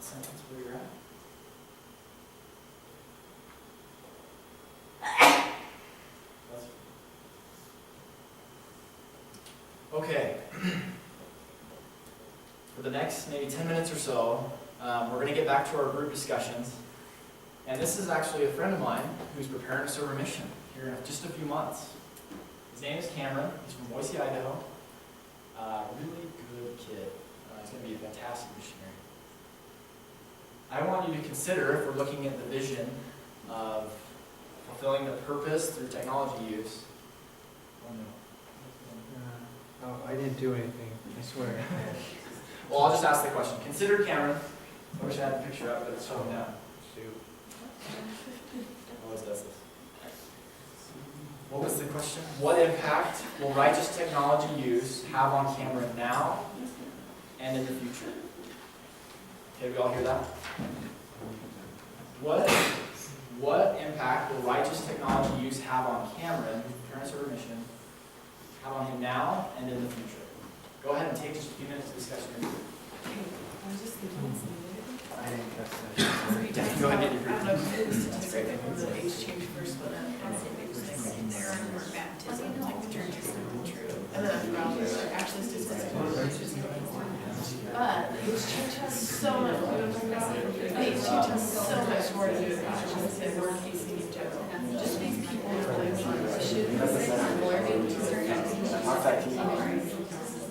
sentence where you're at. Okay. For the next maybe 10 minutes or so, we're going to get back to our group discussions. And this is actually a friend of mine who's preparing to serve a mission here in just a few months. His name is Cameron. He's from Boise, Idaho. Really good kid. He's going to be a fantastic missionary. I want you to consider, if we're looking at the vision of fulfilling the purpose through technology use. Oh no. Oh, I didn't do anything, I swear. Well, I'll just ask the question. Consider Cameron. I wish I had the picture up, but it's shown down. Always does this. What was the question? What impact will righteous technology use have on Cameron now and in the future? Okay, we all hear that? What impact will righteous technology use have on Cameron, parents or mission, have on him now and in the future? Go ahead and take just a few minutes to discuss your group. I didn't catch that. Go ahead and get your group. That's great. The age change first, but then in there and more baptism, like the church is not true. And then actually statistics. But the age change has so much. The age change has so much more to do with actions and workcasing in general. Just these people like should learning to certain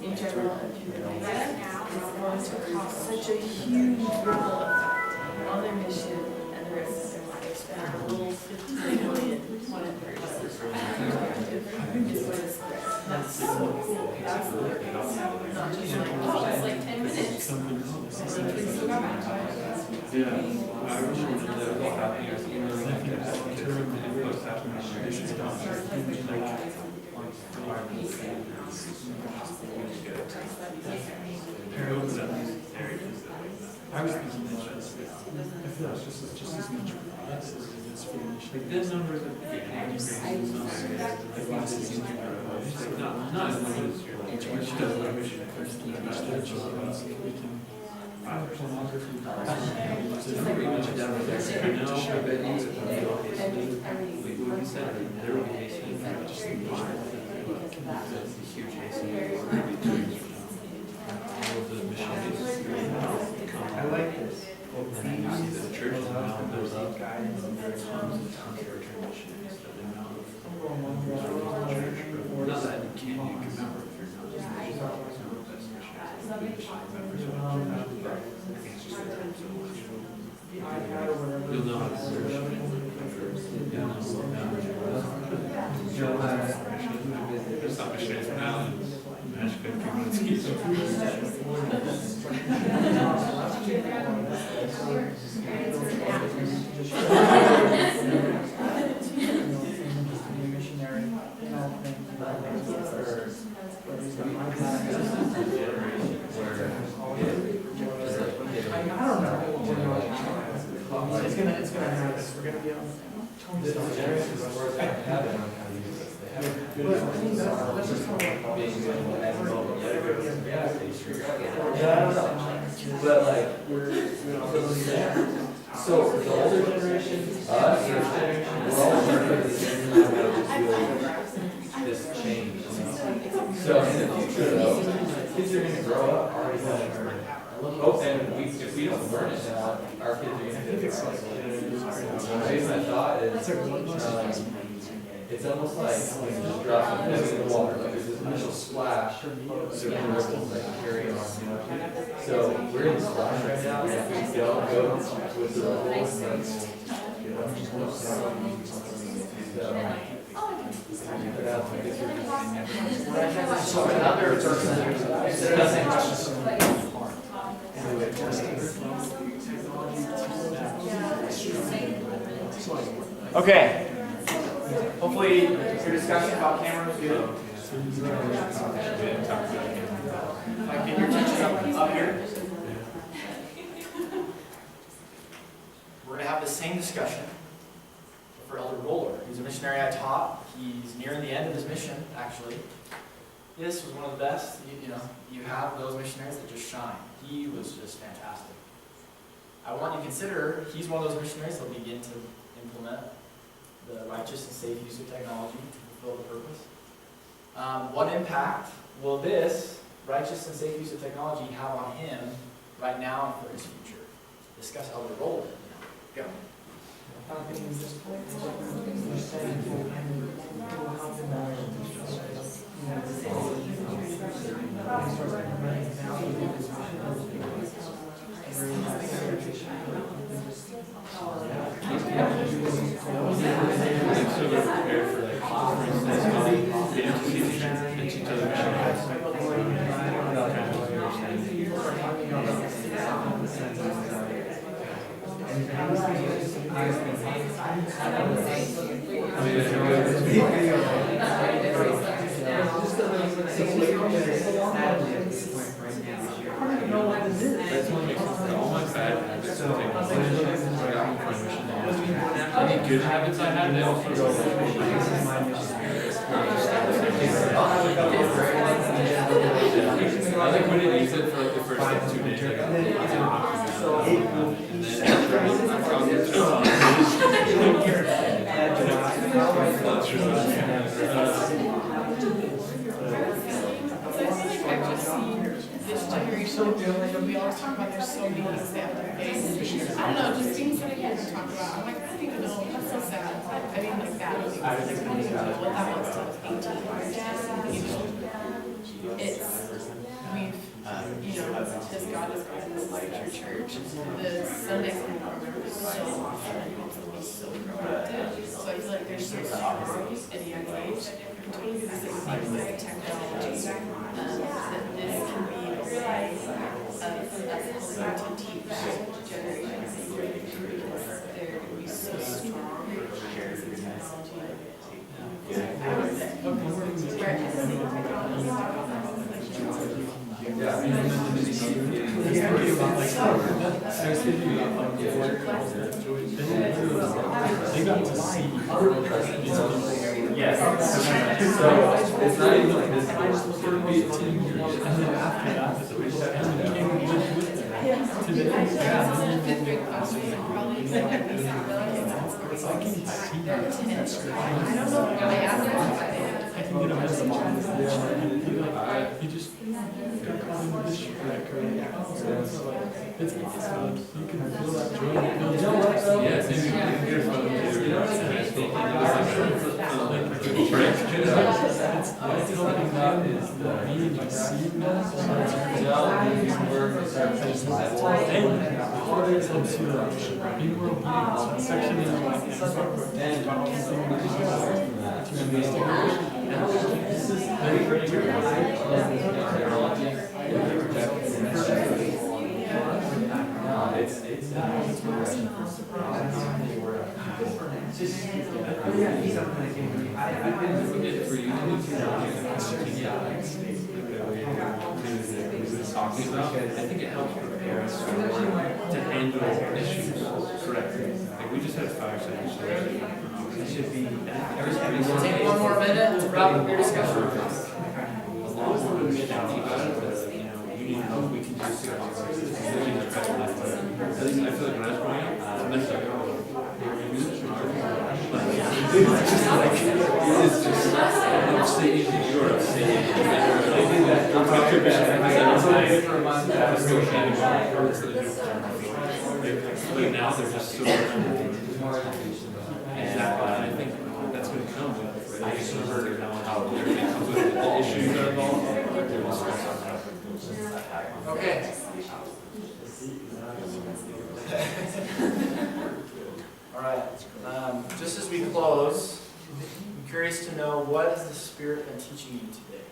in general and human it's going to cause such a huge ripple effect on their mission and the rest of their lifespan. A little 15 million, one in 30 is going to spread. That's so cool. That's the not just like, oh, it's like 10 minutes. Yeah, I remember that was happening. I was like, what's I was thinking that I feel like it's just as much like this number is not as much as which does my mission first we can pornography pretty much down there. I know, but we said there will be AC just a huge AC all of the missionaries I like this. and then you see the churches around those up tons and tons of return missionaries that they know of church, but not that you can't make a member if you're not the best missionary members of the church, but I think it's just that there's so much. You'll know how to search. You'll know there's some missionaries from Allen. Imagine 15 minutes each. It's gonna happen. We're gonna be on. This generation is worth having on how to use this. They have a good Let's just talk about being Yeah, I don't know. but like so the older generation, us, first generation, we're all learning the same time how to deal this change. So in the future though, kids are gonna grow up already knowing her. Oh, and if we don't learn it now, our kids are gonna do it. The reason I thought is, it's almost like when you just drop something in the water, like there's this initial splash, certain ripples that carry on. So we're in the splash right now, and if we don't go with the ripples, then So another okay. Hopefully your discussion about Cameron was good. Like, get your attention up here. We're going to have the same discussion for Elder Roller. He's a missionary I taught. He's nearing the end of his mission, actually. This was one of the best. You know, you have those missionaries that just shine. He was just fantastic. I want you to consider, he's one of those missionaries that'll begin to implement the righteous and safe use of technology to fulfill the purpose. What impact will this righteous and safe use of technology have on him right now and for his future? Discuss how to roll it. Go. So they're prepared for like, for instance, the M2U and to other missionaries. That's what makes sense. All my bad habits and technology, I got them from mission. Any good habits I had, they also go I like when it use it for like the first like 2 days. Like, This generation, we always talk about there's so many things they have to face. I don't know, just things that I get to talk about. I'm like, I don't even know, that's so sad. I mean, like that, like, I don't even know what that was to 18 years. You know, it's, we've, you know, as God has gotten this larger church, the Sunday school program is so awesome. It's so proactive. So I feel like there's so strong at a young age. You can totally do the same thing with technology. That this can be a way of us helping to teach generations because they're going to be so strong in technology. they got to see Yes. So it's not even like this, it's gonna be 10 years. and then after that, and we came and lived with them to the end. Fifth grade classes are probably I can see that. I don't know. I asked them. I can get a message on this there, and he like, he just, they're calling this shipwreck, right? So like, it's you can feel that joy. Yeah, maybe you can hear from them. It's helping that is the being receivedness, so it's these words are just holidays into being more obedient. Section is like, this is very great. Talking about, I think it helps prepare us to handle issues correctly. Like we just had a fireside, so it should be. We'll take one more minute to wrap up your discussion. As long as we're talking about it, but, you know, you need help, we can just do it. At least I feel like when I was growing up, there's like, oh, you're gonna do this tomorrow. It's just like, it's just, upstate New York, upstate New York. I'm talking about, but now they're just so exactly, and I think that's going to come with, I just heard about how everything comes with the issues that are involved. Okay. All right. Just as we close, I'm curious to know, what has the Spirit been teaching you today?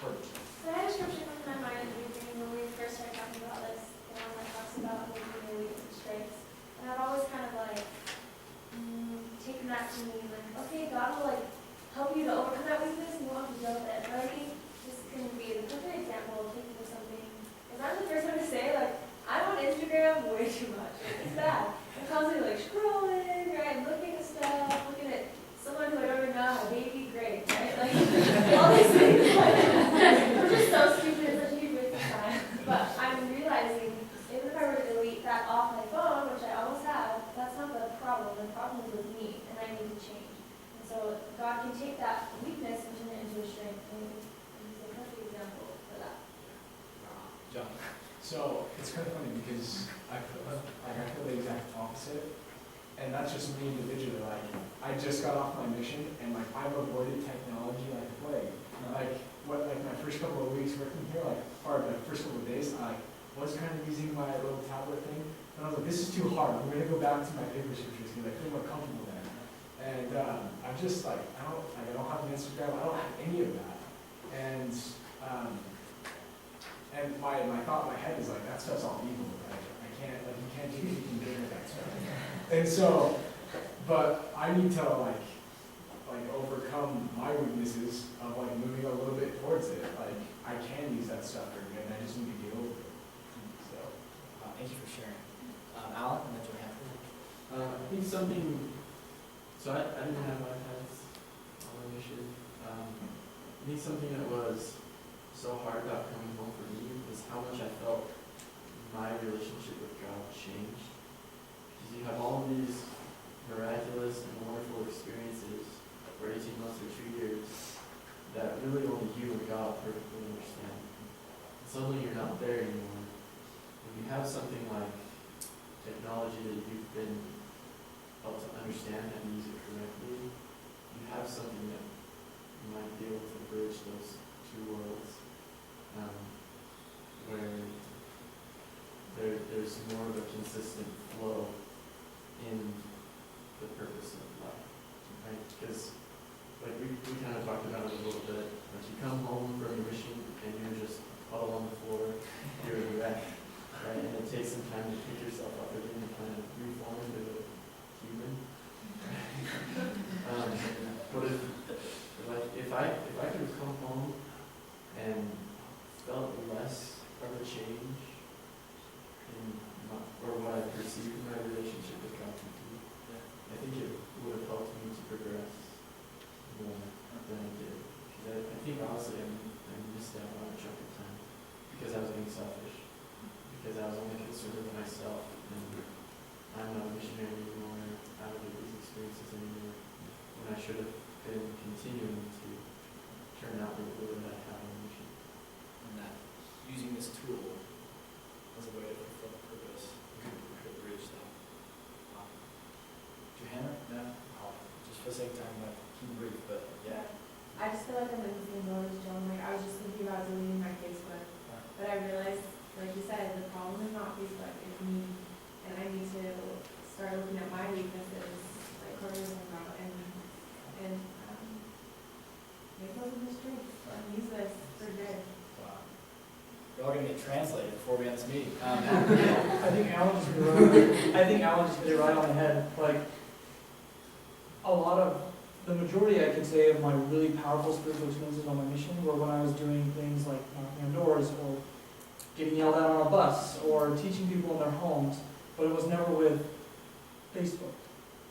Courtney. So I had a scripture come to my mind at the beginning when we first started talking about this, and one that talks about making your weakness strengths. And I've always kind of like taken that to mean like, okay, God will like help you to overcome that weakness and you won't have to deal with it. But I think this can be the perfect example of taking something. Because I'm the first one to say, like, I'm on Instagram way too much. It's bad. I'm constantly like scrolling, right? Looking at stuff, looking at someone who I don't even know, how baby great, right? Like all these things. I can take that weakness and turn it into a strength. And he's a perfect example for that. John. So it's kind of funny because I feel the exact opposite, and that's just me individually. Like I just got off my mission, and like I've avoided technology like the plague. Like my first couple of weeks working here, or my first couple of days, I was kind of using my little tablet thing, and I was like, this is too hard. I'm gonna go back to my paper scriptures because I feel more comfortable there. And I'm just like I don't have an Instagram. I don't have any of that, and my thought in my head is like, that stuff's all evil, right? You can't do anything good with that stuff. And so, but I need to like overcome my weaknesses of like moving a little bit towards it. Like, I can use that stuff for good, and I just need to get over it. So, Thank you for sharing. Alan, and then Johanna. I think something, so I didn't have iPads on my mission. I think something that was so hard about coming home for me was how much I felt my relationship with God changed. Because you have all of these miraculous and wonderful experiences for 18 months or 2 years that really only you and God perfectly understand. And suddenly you're not there anymore. When you have something like technology that you've been helped to understand and use it correctly, you have something that you might be able to bridge those two worlds, where there's more of a consistent flow in the purpose of life, right? Because like we kind of talked about it a little bit. Like you come home from your mission and you're just puddle on the floor, you're a wreck, right? And it takes some time to pick yourself up again and kind of reform into a human. But if I could have come home and felt less of a change in or what I perceived my relationship with God to be, I think it would have helped me to progress more than I did. Because I think honestly I missed out on a chunk of time because I was being selfish, because I was only concerned with myself, and I'm not a missionary anymore, I don't get these experiences anymore, when I should have been continuing to turn out the good that I have on the mission. And that using this tool as a way to fulfill the purpose could bridge that. Johanna, no? Just for the sake of time, I'm going to keep it brief, but yeah. I just feel like I'm in the same boat as John. Like, I was just thinking about deleting my Facebook, but I realized, like you said, the problem is not Facebook, it's me. And I need to start looking at my weaknesses, like Corey was talking about, and make those into strengths and use this for good. Wow. You're all going to get translated before we end this meeting. I think Alan just hit it right. I think Alan just hit it right on the head. Like a lot of the majority, I can say, of my really powerful spiritual experiences on my mission were when I was doing things like knocking on doors or getting yelled at on a bus or teaching people in their homes. But it was never with Facebook,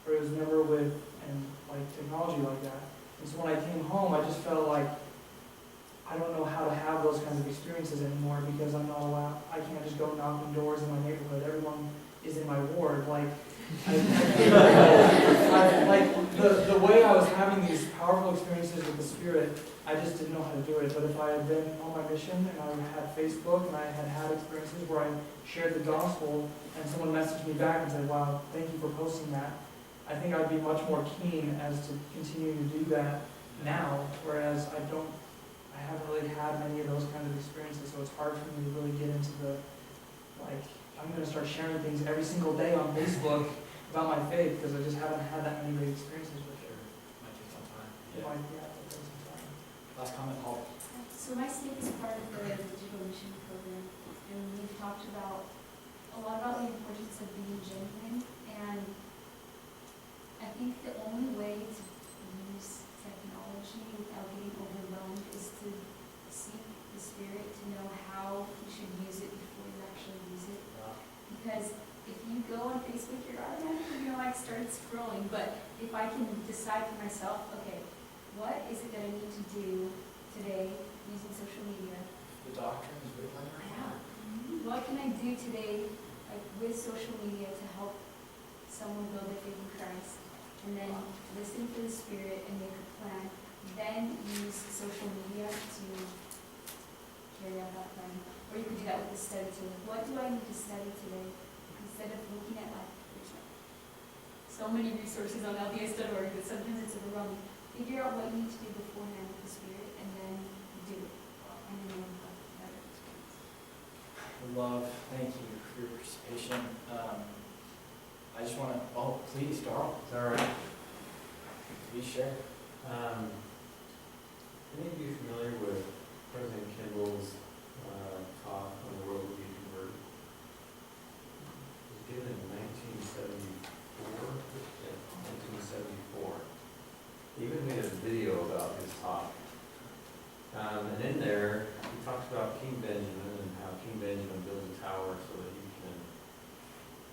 or it was never with technology like that. And so when I came home, I just felt like I don't know how to have those kinds of experiences anymore because I'm not allowed. I can't just go knocking doors in my neighborhood. Everyone is in my ward. Like the way I was having these powerful experiences with the Spirit, I just didn't know how to do it. But if I had been on my mission and I had Facebook and I had experiences where I shared the gospel and someone messaged me back and said, "Wow, thank you for posting that," I think I'd be much more keen as to continue to do that now. Whereas I haven't really had many of those kinds of experiences, so it's hard for me to really get into the I'm going to start sharing things every single day on Facebook about my faith because I just haven't had that many great experiences with it. Might take some time. It might take some time. Last comment, Paul. So my stake is part of the digital mission program, and we've talked about a lot about the importance of being genuine, and I think the only way to use technology without getting overwhelmed is to seek the Spirit to know how you should use it before you actually use it. Because if you go on Facebook, you're automatically going to start scrolling, but if I can decide for myself, okay, what is it that I need to do today using social media? The doctrine is written on your heart. What can I do today with social media to help someone build their faith in Christ? and then listen for the Spirit and make a plan, then use social media to carry out that plan. Or you could do that with the study too. What do I need to study today? Instead of looking at like, there's so many resources on lds.org that sometimes it's overwhelming. Figure out what you need to do beforehand with the Spirit and then do it. And then you'll have a better experience. Love, thank you for your participation. I just want to, oh, please, Darrell, Is that all right? please share. Any of you familiar with President Kimball's talk on the world will be converted? It was given in 1974. Yeah, 1974. He even made a video about his talk. And in there, he talks about King Benjamin and how King Benjamin built a tower so that he can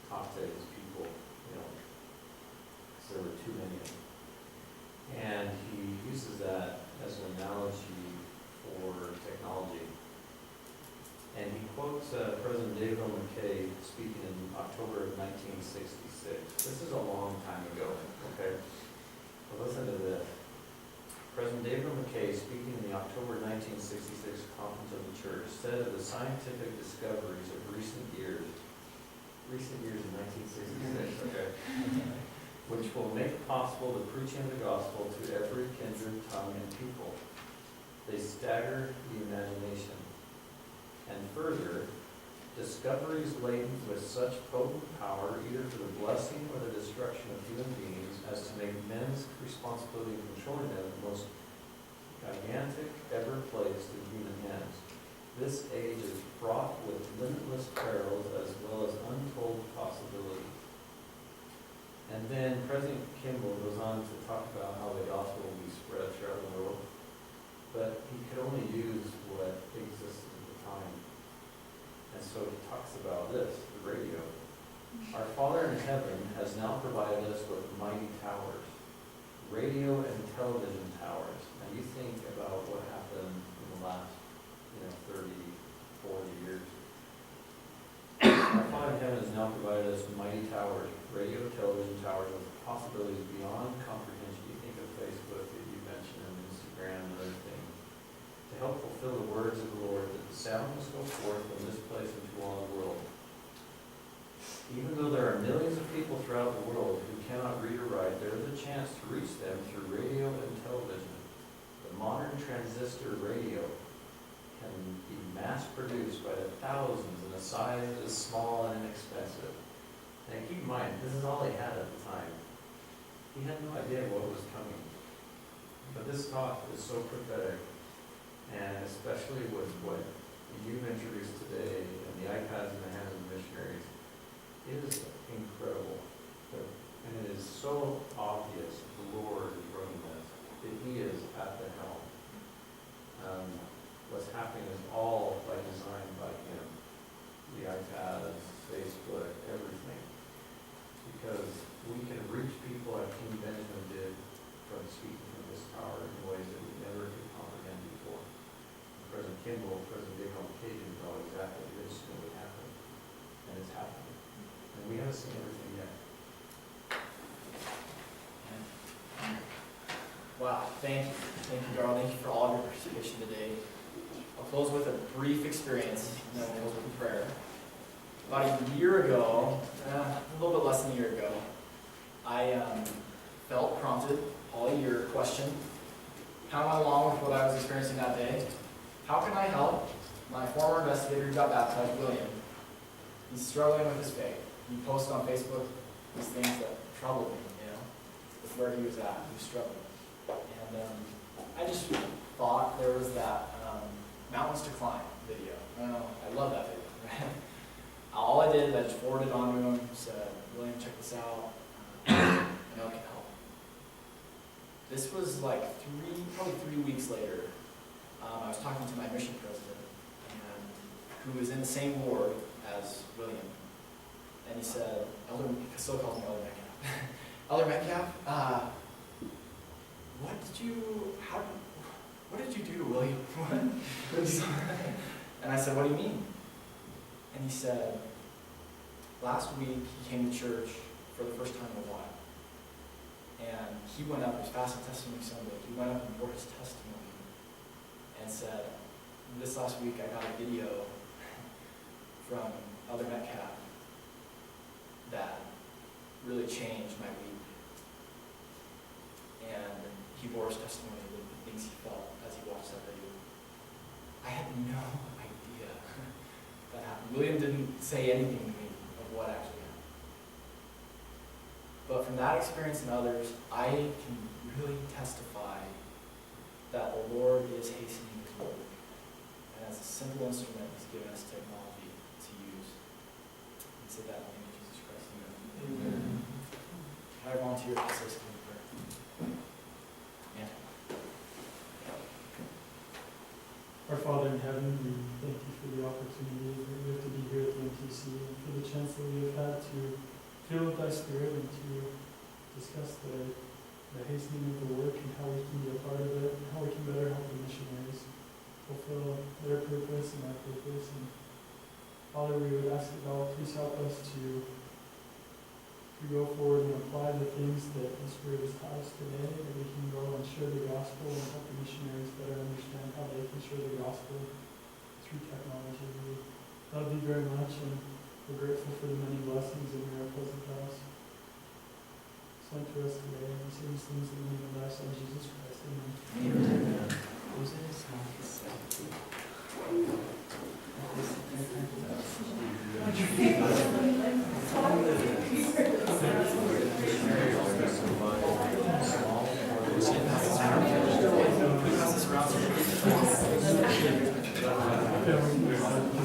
talk to his people, you know, because there were too many of them. And he uses that as an analogy for technology. And he quotes President David McKay speaking in October of 1966. This is a long time ago, okay? But listen to this. President David McKay, speaking in the October 1966 conference of the church, said of the scientific discoveries of recent years in 1966, okay, which will make possible the preaching of the gospel to every kindred, tongue, and people. They stagger the imagination. And further, discoveries laden with such potent power, either for the blessing or the destruction of human beings, as to make men's responsibility in controlling them the most gigantic ever placed in human hands. This age is fraught with limitless perils as well as untold possibilities. And then President Kimball goes on to talk about how the gospel will be spread throughout the world. But he could only use what existed at the time. And so he talks about this, the radio. Our Father in heaven has now provided us with mighty towers, radio and television towers. Now you think about what happened in the last 30, 40 years. Our Father in heaven has now provided us mighty towers, radio, television towers with possibilities beyond comprehension. You think of Facebook that you mentioned, and Instagram and other things. To help fulfill the words of the Lord, that the sound must go forth from this place into all the world. Even though there are millions of people throughout the world who cannot read or write, there is a chance to reach them through radio and television. The modern transistor radio can be mass-produced by the thousands in a size as small and inexpensive. And keep in mind, this is all he had at the time. He had no idea what was coming. But this talk is so prophetic, and especially with what you've introduced today and the iPads in the hands of missionaries, it is incredible. And it is so obvious the Lord is running this, that He is at the helm. What's happening is all by design by Him. The iPads, Facebook, everything. Because we can reach people like King Benjamin did from speaking from this tower in ways that we never could comprehend before. President Kimball, President David McKay didn't know exactly this would happen. And it's happening. And we haven't seen everything yet. Wow, thank you. Thank you, Darrell. Thank you for all of your participation today. I'll close with a brief experience, and then we'll close with a prayer. About a year ago, a little bit less than a year ago, I felt prompted, all year, question, how am I along with what I was experiencing that day? How can I help my former investigator who got baptized, William? He's struggling with his faith. He posts on Facebook these things that troubled me, with where he was at, he was struggling. And I just thought there was that Mountains to Climb video. I don't know, I love that video. All I did is I just forwarded it on to him, said, William, check this out, I know it can help. This was like probably 3 weeks later. I was talking to my mission president, who was in the same ward as William. And he said, he still calls me Elder Metcalf. Elder Metcalf, what did you do to William? And I said, what do you mean? And he said, last week he came to church for the first time in a while. And he went up, it was Fast Testimony Sunday, he went up and bore his testimony and said, this last week I got a video from Elder Metcalf that really changed my week. And he bore his testimony of the things he felt as he watched that video. I had no idea that happened. William didn't say anything to me of what actually happened. But from that experience and others, I can really testify that the Lord is hastening his work. And as a simple instrument, he's given us technology to use. And say that in the name of Jesus Christ. Amen. I volunteer to assist in prayer. Yeah. Our Father in heaven, we thank you for the opportunity that we have to be here at the MTC and for the chance that we have had to fill with thy Spirit and to discuss the hastening of the work and how we can be a part of it and how we can better help the missionaries fulfill their purpose and our purpose. And Father, we would ask that thou please help us to go forward and apply the things that the Spirit has taught us today, that we can go and share the gospel and help the missionaries better understand how they can share the gospel through technology. We love you very much, and we're grateful for the many blessings and miracles that thou hast sent to us today. And we say these things in the name of thy Son, Jesus Christ. Amen.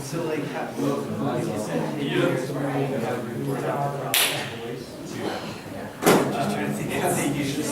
So like, just trying to think how they usually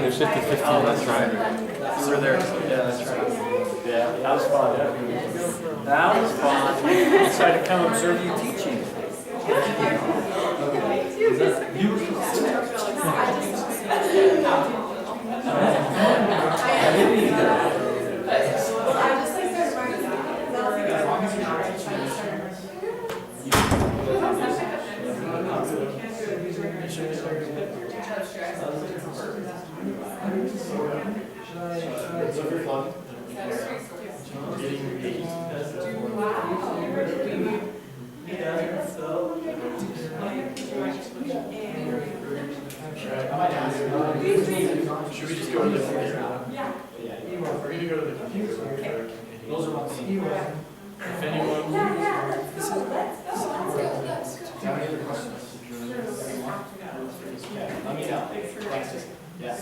it shifted 15 minutes, right? We're there, yeah, that's right. Yeah, that was fun. That was fun. I decided to come observe you teaching. So if you're vlogging, should we just go to the computer? Yeah. We're gonna go to the computer. Those are my things. If anyone. Have any other questions? Yeah, let me know. Thanks. Yeah. I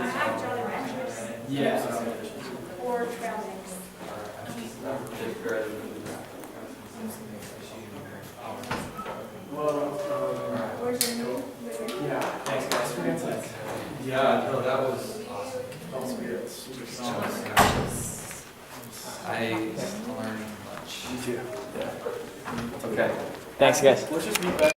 have John and Mattress Yeah. or trail mix. Where's your new? Yeah. Thanks guys for your insights. Yeah, no, that was awesome. That was weird. Super strong. I learned much. You too. Okay. Thanks guys. Let's just meet back.